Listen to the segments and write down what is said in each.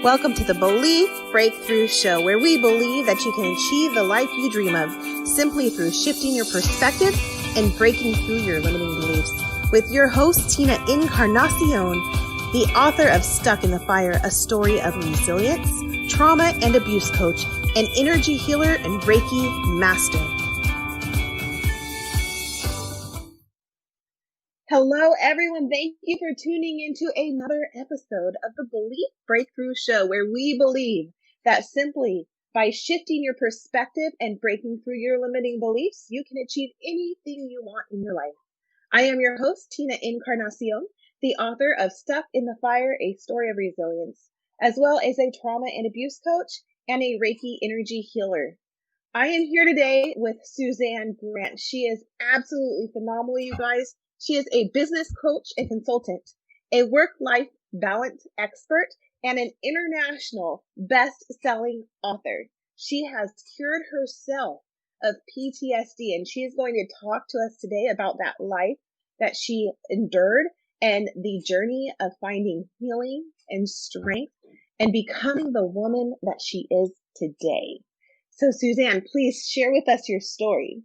Welcome to the Belief Breakthrough Show, where we believe that you can achieve the life you dream of simply through shifting your perspective and breaking through your limiting beliefs. With your host, Tina Encarnacion, the author of Stuck in the Fire, a story of resilience, trauma and abuse coach, an energy healer, and Reiki master. Hello, everyone. Thank you for tuning into another episode of the Belief Breakthrough Show, where we believe that simply by shifting your perspective and breaking through your limiting beliefs, you can achieve anything you want in your life. I am your host, Tina Encarnacion, the author of Stuck in the Fire, a story of resilience, as well as a trauma and abuse coach and a Reiki energy healer. I am here today with Susanne Grant. She is absolutely phenomenal, you guys. She is a business coach and consultant, a work-life balance expert, and an international best-selling author. She has cured herself of PTSD, and she is going to talk to us today about that life that she endured and the journey of finding healing and strength and becoming the woman that she is today. So, Susanne, please share with us your story.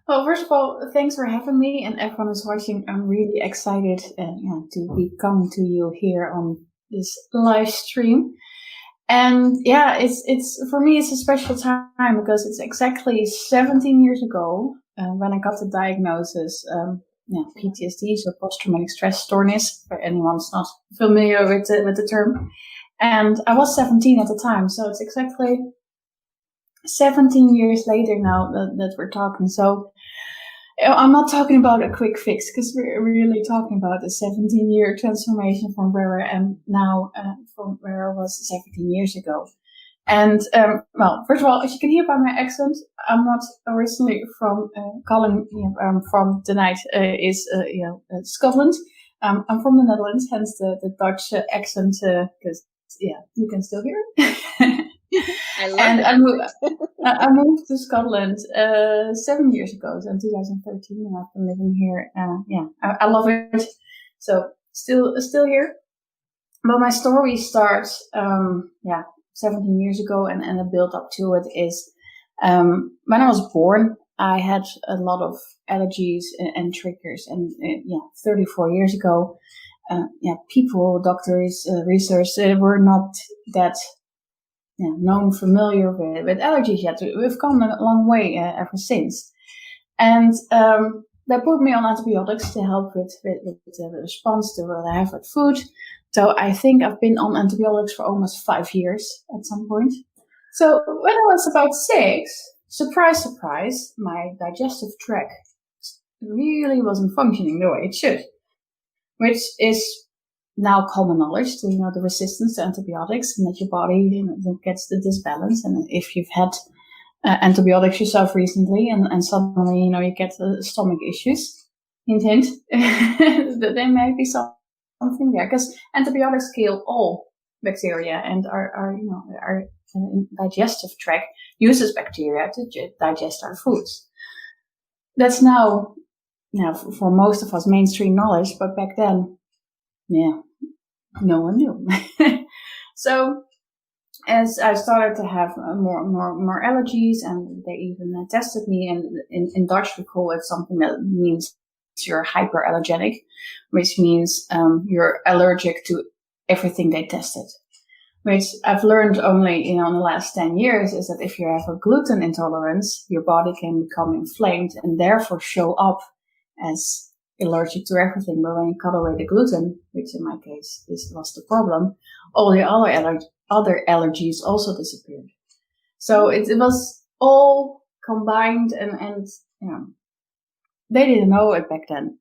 Well, first of all, thanks for having me, and everyone who's watching. I'm really excited to be coming to you here on this live stream. And yeah, it's for me, it's a special time because it's exactly 17 years ago when I got the diagnosis, PTSD, so post-traumatic stress soreness, for anyone who's not familiar with the term. And I was 17 at the time, so it's exactly 17 years later now that we're talking. So I'm not talking about a quick fix, because we're really talking about a 17-year transformation from where I am now, from where I was 17 years ago. And, well, first of all, as you can hear by my accent, I'm not originally from from tonight is Scotland. I'm from the Netherlands, hence the Dutch accent, because, you can still hear it. I love it. I moved to Scotland 7 years ago, so in 2013, and I've been living here. I love it. So still here. But my story starts 17 years ago, and the build up to it is when I was born, I had a lot of allergies and triggers, and 34 years ago, people, doctors, research were not that known, familiar with allergies yet. We've come a long way ever since. And they put me on antibiotics to help with the response to what I have with food. So I think I've been on antibiotics for almost 5 years at some point. So when I was about 6, surprise, surprise, my digestive tract really wasn't functioning the way it should, which is now common knowledge, to the resistance to antibiotics, and that your body gets the disbalance. And if you've had antibiotics yourself recently, and suddenly you get stomach issues, hint, that there may be something there, because antibiotics kill all bacteria, and our digestive tract uses bacteria to digest our foods. That's now for most of us mainstream knowledge, but back then, no one knew. So as I started to have more allergies, and they even tested me, and in Dutch we call it something that means you're hyperallergenic, which means you're allergic to everything they tested. Which I've learned only in the last 10 years is that if you have a gluten intolerance, your body can become inflamed and therefore show up as allergic to everything. But when you cut away the gluten, which in my case was the problem, all the other allergies also disappeared. So it was all combined, and they didn't know it back then.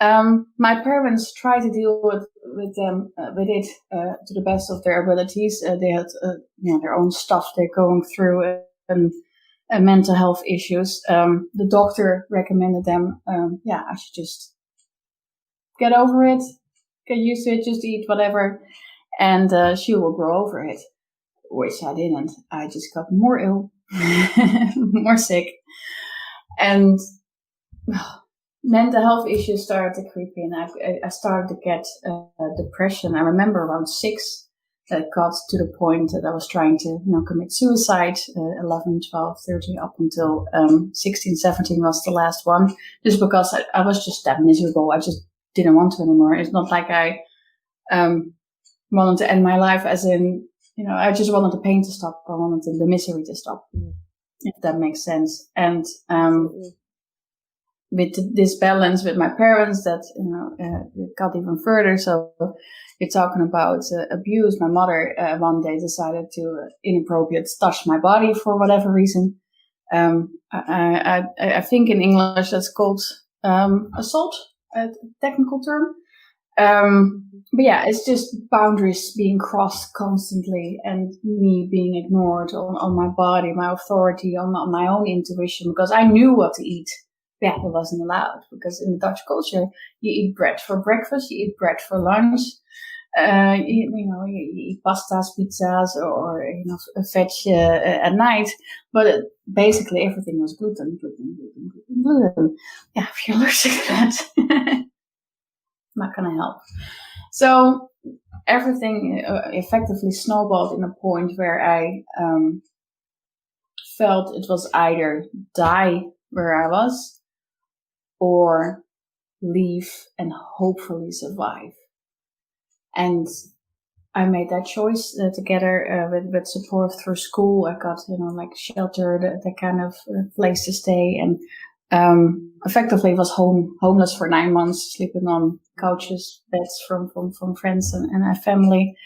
My parents tried to deal with it to the best of their abilities. They had their own stuff they're going through, and mental health issues. The doctor recommended them, I should just get over it, get used to it, just eat whatever, and she will grow over it, which I didn't. I just got more ill, more sick, and mental health issues started to creep in. I started to get depression. I remember around 6, It got to the point that I was trying to, commit suicide, 11, 12, 13, up until 16, 17 was the last one. Just because I was just that miserable. I just didn't want to anymore. It's not like I wanted to end my life as in, I just wanted the pain to stop. I wanted the misery to stop, if that makes sense. And with this balance with my parents, that it got even further. So you're talking about abuse. My mother one day decided to inappropriate touch my body for whatever reason. I think in English that's called assault, a technical term. But yeah, it's just boundaries being crossed constantly, and me being ignored on my body, my authority, on my own intuition, because I knew what to eat. Yeah, it wasn't allowed, because in the Dutch culture, you eat bread for breakfast, you eat bread for lunch, you eat pastas, pizzas, or veg at night. But basically, everything was gluten. Yeah, if you're allergic to that, not gonna help. So everything effectively snowballed in a point where I felt it was either die where I was, or leave and hopefully survive. And I made that choice together with support through school. I got, shelter, that kind of place to stay. And effectively was homeless for 9 months, sleeping on couches, beds from friends and my family.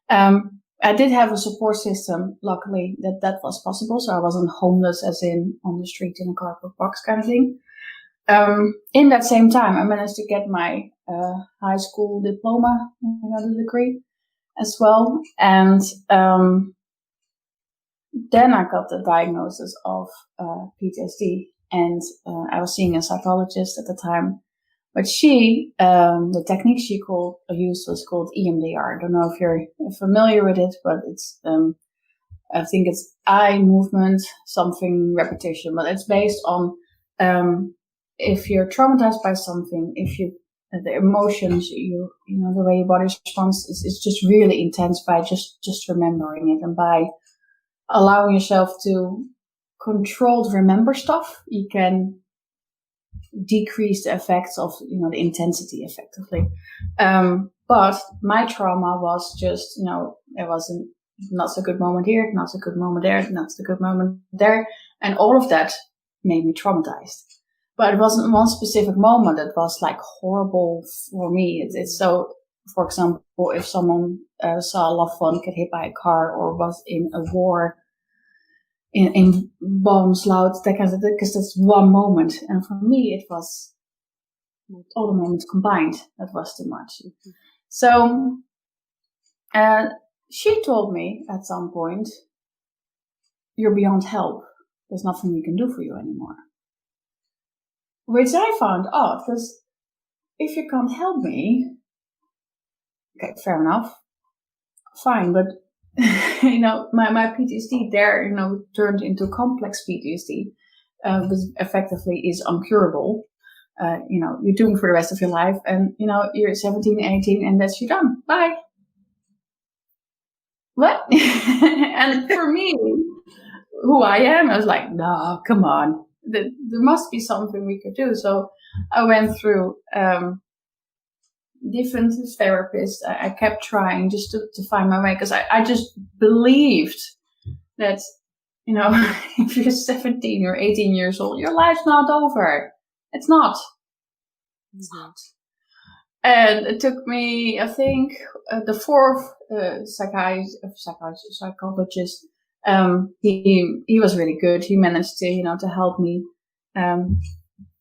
I did have a support system, luckily, that was possible. So I wasn't homeless as in on the street in a cardboard box kind of thing. In that same time, I managed to get my high school diploma, the degree as well. And then I got the diagnosis of PTSD. And I was seeing a psychologist at the time. But the technique she used was called EMDR. I don't know if you're familiar with it, but it's I think it's eye movement, something repetition. But it's based on if you're traumatized by something, the emotions, the way your body responds is just really intense by just remembering it, and by allowing yourself to controlled remember stuff, you can decrease the effects of the intensity effectively. But my trauma was just it wasn't not so good moment here, not so good moment there, not so good moment there, and all of that made me traumatized. But it wasn't one specific moment that was like horrible for me. It's so, for example, if someone saw a loved one get hit by a car, or was in a war, in bombs, loud, that kind of thing, because that's one moment. And for me, it was all the moments combined. That was too much. Mm-hmm. So she told me at some point, "You're beyond help. There's nothing we can do for you anymore." Which I found odd, because if you can't help me, okay, fair enough, fine, but my PTSD there, turned into complex PTSD, which effectively is uncurable. You're doomed for the rest of your life, and you're 17, 18, and that's you done. Bye. What? And for me, who I am, I was like, no, come on. There must be something we could do. So I went through different therapists. I kept trying just to find my way, because I just believed that, if you're 17 or 18 years old, your life's not over. It's not. It's not. And it took me, I think, the fourth psychologist. He was really good. He managed to help me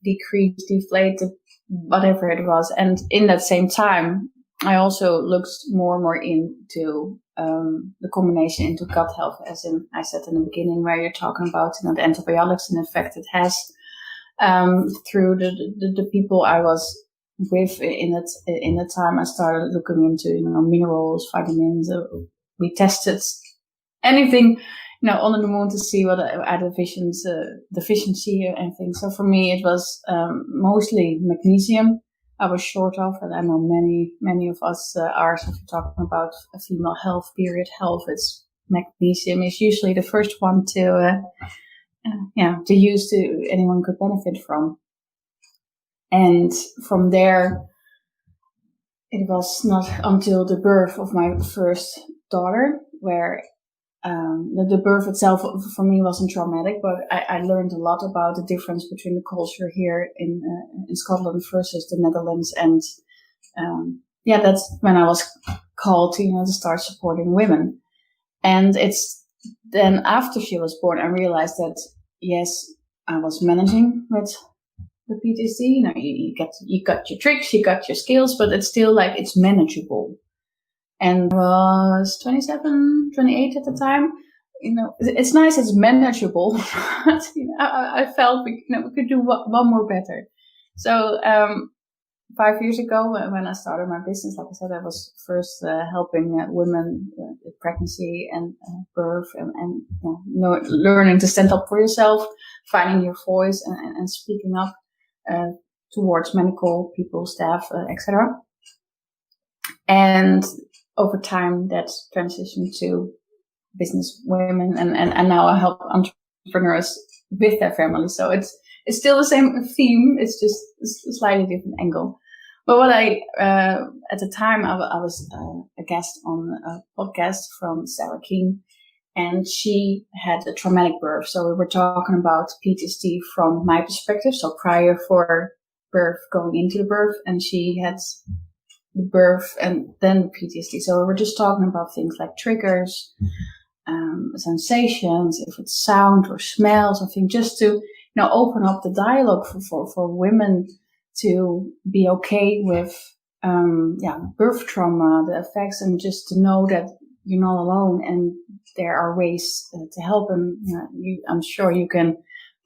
decrease, deflate, whatever it was. And in that same time, I also looked more and more into the combination into gut health, as in I said in the beginning, where you're talking about the antibiotics and the effect it has through the people I was with in that time. I started looking into minerals, vitamins. We tested anything under the moon to see what I had deficiency and things. So for me, it was mostly magnesium, I was short of, and I know many of us are. So if you're talking about a female health, period health, it's magnesium is usually the first one to use to anyone could benefit from. And from there, it was not until the birth of my first daughter where the birth itself for me wasn't traumatic, but I learned a lot about the difference between the culture here in Scotland versus the Netherlands. And that's when I was called to start supporting women. And it's then after she was born, I realized that yes, I was managing with the PTSD. You got your tricks, you got your skills, but it's still like it's manageable. And I was 27, 28 at the time. It's nice, it's manageable, but I felt we could do one more better. So 5 years ago, when I started my business, like I said, I was first helping women with pregnancy and birth, and learning to stand up for yourself, finding your voice, and speaking up towards medical people, staff, etc. And over time, that transitioned to business women, and now I help entrepreneurs with their family. So it's still the same theme. It's just a slightly different angle. But what I at the time I was a guest on a podcast from Sarah King, and she had a traumatic birth. So we were talking about PTSD from my perspective. So prior for birth, going into the birth, and she had the birth and then the PTSD. So we were just talking about things like triggers, sensations, if it's sound or smell, something, just to open up the dialogue for women to be okay with birth trauma, the effects, and just to know that you're not alone and there are ways to help. And I'm sure you can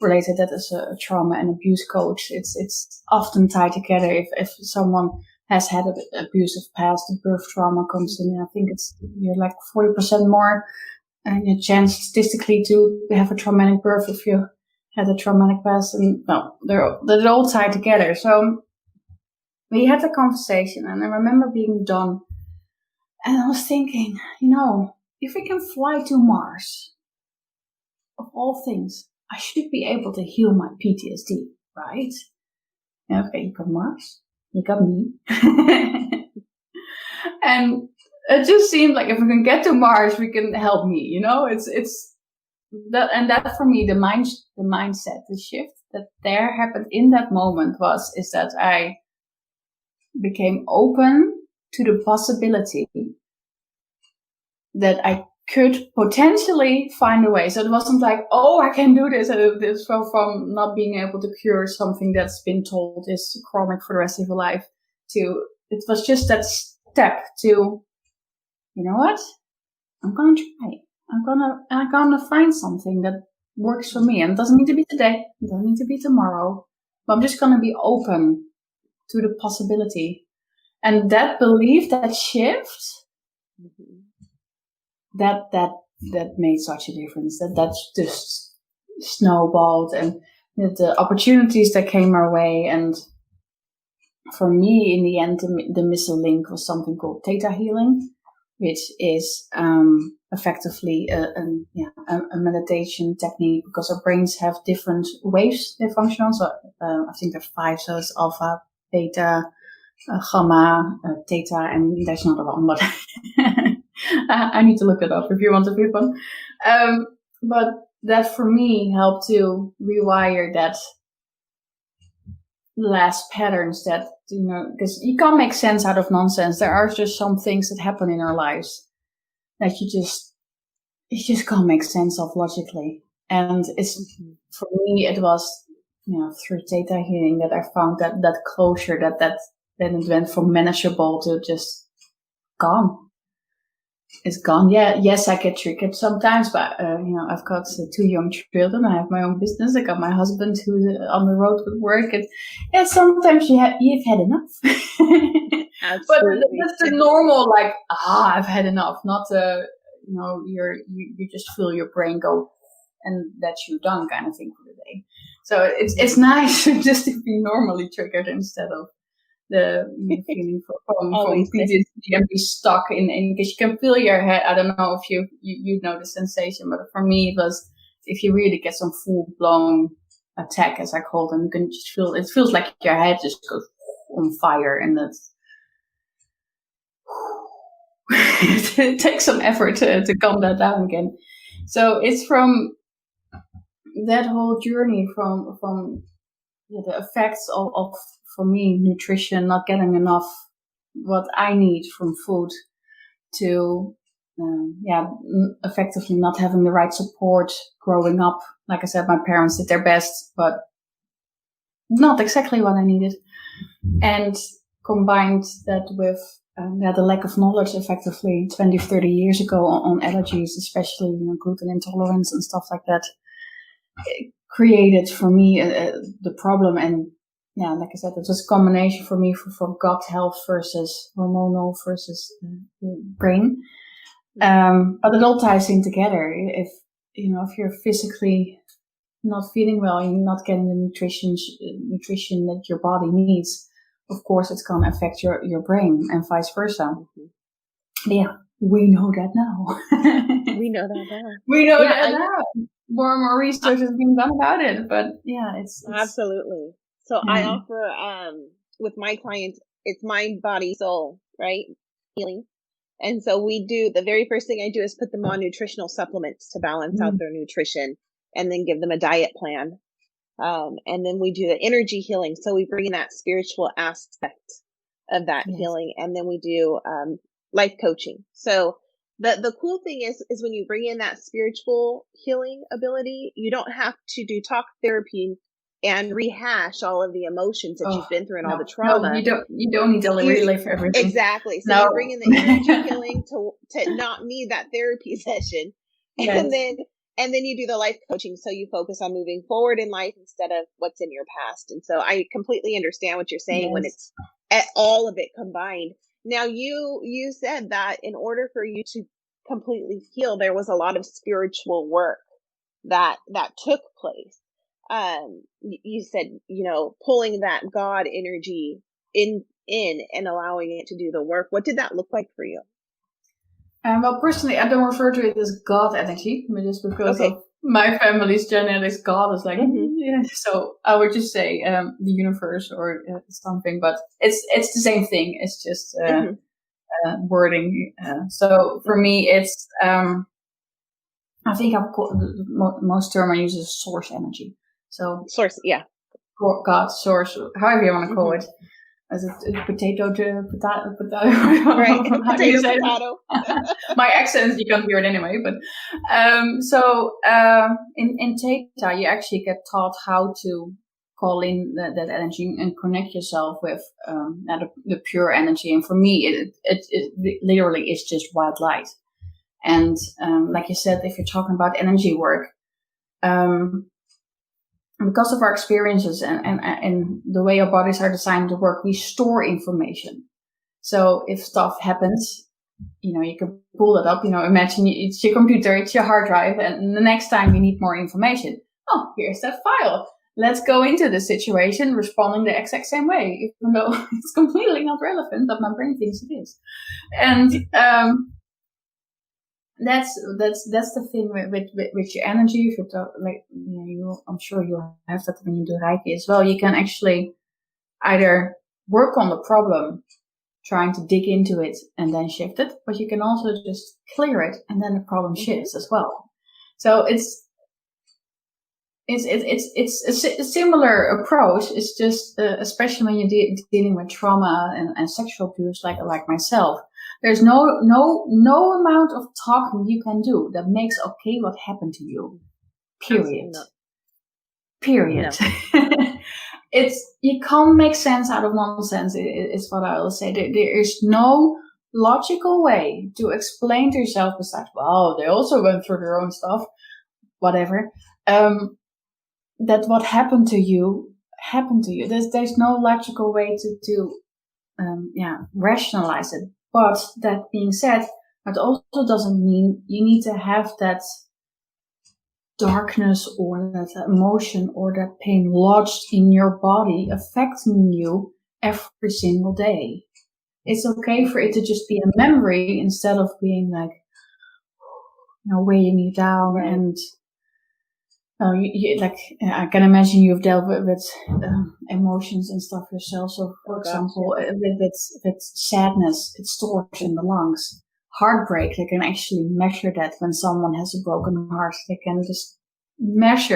relate to that as a trauma and abuse coach. It's often tied together. If someone has had an abusive past, the birth trauma comes in, I think you're like 40% more your chance statistically to have a traumatic birth if you had a traumatic past. And they're all tied together. So we had a conversation, and I remember being done, and I was thinking, if we can fly to Mars, of all things, I should be able to heal my PTSD, right? Okay, you got Mars, you got me. And it just seemed like if we can get to Mars, we can help me, it's that. And that for me, the mindset, the shift that there happened in that moment is that I became open to the possibility that I could potentially find a way. So it wasn't like, oh, I can do this. This from not being able to cure something that's been told is chronic for the rest of your life to, it was just that step to, you know what? I'm going to try. I'm gonna find something that works for me. And it doesn't need to be today. It doesn't need to be tomorrow. But I'm just going to be open to the possibility. And that belief, that shift, that made such a difference. That's just snowballed, and the opportunities that came our way. And for me, in the end, the missing link was something called theta healing, which is effectively a meditation technique, because our brains have different waves they function on. So I think there are 5. So it's alpha, beta, gamma, theta, and there's another one, but I need to look it up if you want to pick one. But that for me helped to rewire that last patterns that, because you can't make sense out of nonsense. There are just some things that happen in our lives that you just can't make sense of logically. And for me, it was, through theta healing that I found that closure, that then it went from manageable to just gone. It's gone. Yeah. Yes, I get triggered sometimes, but, I've got 2 young children. I have my own business. I got my husband who's on the road with work. And sometimes you've had enough. But that's the normal, like, I've had enough. Not you just feel your brain go, and that's you done kind of thing for the day. So it's nice just to be normally triggered instead of the feeling from Always PTSD and be stuck in because you can feel your head. I don't know if you know the sensation, but for me it was if you really get some full blown attack, as I call them, you can just feel it feels like your head just goes on fire, and that's it takes some effort to calm that down again. So it's from that whole journey from the effects of for me nutrition, not getting enough what I need from food, to effectively not having the right support growing up. Like I said, my parents did their best, but not exactly what I needed, and combined that with the lack of knowledge effectively 20 or 30 years ago on allergies, especially gluten intolerance and stuff like that, it created for me the problem. And like I said, it was a combination for me for gut health versus hormonal versus brain. But it all ties in together. If you're physically not feeling well, you're not getting the nutrition that your body needs, of course it's going to affect your brain and vice versa. Mm-hmm. Yeah, we know that now. We know that now. We know that now. More and more research has been done about it, but it's absolutely. So I offer with my clients, it's mind, body, soul, right? Healing. And so we do, the very first thing I do is put them on nutritional supplements to balance out their nutrition, and then give them a diet plan. And then we do the energy healing. So we bring in that spiritual aspect of that healing. And then we do life coaching. So the cool thing is when you bring in that spiritual healing ability, you don't have to do talk therapy and rehash all of the emotions that you've been through and all the trauma. No, you don't need to relive everything. Exactly. So you bring in the energy healing to not need that therapy session. Yes. And then you do the life coaching. So you focus on moving forward in life instead of what's in your past. And so I completely understand what you're saying when it's all of it combined. Now you said that in order for you to completely heal, there was a lot of spiritual work that took place. You said, pulling that God energy in and allowing it to do the work. What did that look like for you? Well, personally, I don't refer to it as God energy, but just because of my family's genetics. God is like, so I would just say the universe or something, but it's the same thing. It's just wording. So for me, it's I think most term I use is source energy. So source, God, source, however you want to call it. As a potato to potato. Right. Potato. My accent, you can't hear it anyway. But in Theta, you actually get taught how to call in that energy and connect yourself with the pure energy. And for me, it literally is just white light. And like you said, if you're talking about energy work, because of our experiences and the way our bodies are designed to work, we store information. So if stuff happens, you can pull it up. Imagine it's your computer, it's your hard drive, and the next time you need more information, here's that file. Let's go into the situation responding the exact same way, even though it's completely not relevant, but my brain thinks it is. And that's the thing with your energy. If you talk, I'm sure you have that when you do Reiki as well. You can actually either work on the problem, trying to dig into it and then shift it, but you can also just clear it and then the problem shifts as well. So it's a similar approach. It's just especially when you're dealing with trauma and sexual abuse, like myself. There's no amount of talking you can do that makes okay what happened to you. Period. Period. No. You can't make sense out of nonsense. Is what I will say. There is no logical way to explain to yourself besides, well, they also went through their own stuff, whatever. That what happened to you happened to you. There's no logical way to rationalize it. But that being said, that also doesn't mean you need to have that darkness or that emotion or that pain lodged in your body affecting you every single day. It's okay for it to just be a memory instead of being like, weighing you down. Right. And like, I can imagine you've dealt with emotions and stuff yourself. So, for example, with sadness, it stores in the lungs. Heartbreak, they can actually measure that when someone has a broken heart. They can just measure